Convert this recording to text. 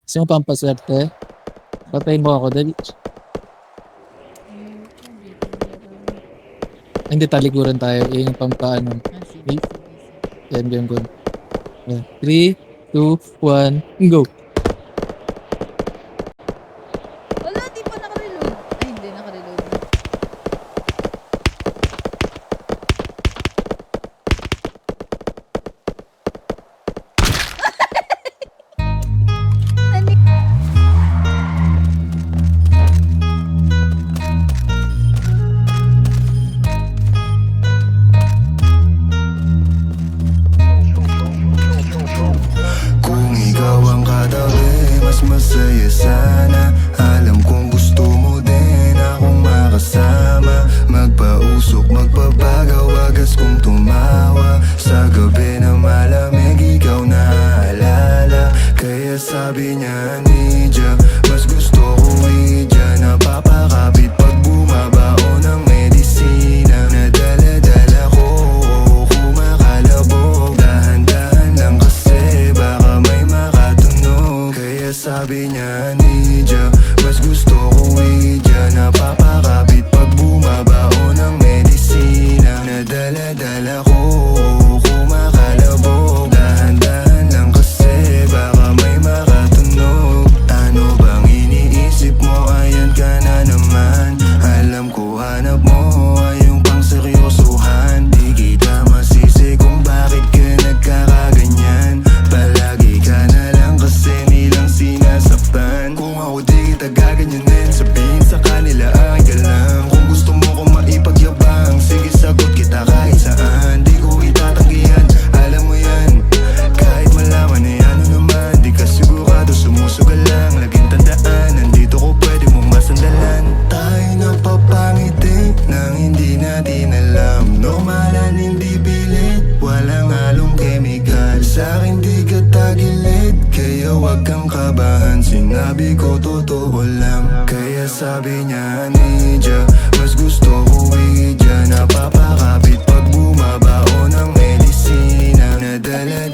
Gusto mo pampaswerte? Patayin mo ako dali. Hindi, talikuran tayo. Yun yung pampaano. Sige. Yan, yan, good. 3, 2, 1, go! Wala, di pa nakareload. Ay, hindi nakareload na. Kung ikaw ang katabi, mas masaya sana. Alam kong gusto mo din akong makasama. Magpausok, magpapagaw, wagas kong tumawa. Sa gabi na malamig, ikaw naaalala. Kaya sabi niya, Nidya, mas gusto ko Idya. Napapakapit pag bumabao ng medisina. Nadala-dala ko, kumakalabog. Dahan-dahan lang kasi baka may makatunog. Kaya sabi niya, Nidya, mas gusto ko Idya. Napapakapit pag bumabao ng medisina. Nadala-dala ko, kumakalabog. Dahan-dahan lang kasi baka may makatunog. Ano bang iniisip mo? Ayan ka na naman. Alam ko hanap mo ay yung pang seryosohan. Di kita masisi kung bakit ka nagkakaganyan. Palagi ka na lang kasi nilang sinasaktan. Kung ako di kita gaganyanin, sabihin sa kanila ay ka lang. Kung gusto mo kong maipagyabang, sige sagot kita kahit saan. Di ko itatanggihan, alam mo yan. Kahit malaman ay ano naman, di ka sigurado, sumusugal lang. Laging tandaan, nandito ko pwede mong masandalan. Tayo napapangiti nang hindi natin alam. Normalan, hindi pilit, walang halong chemical. Sa'kin di ka tagilid, kaya wag kang kabahan. Sinabi ko totoo lang, kaya sabi niya, Nidya, mas gusto ko Idya. Napapakapit pag bumabao ng medisina. Nadala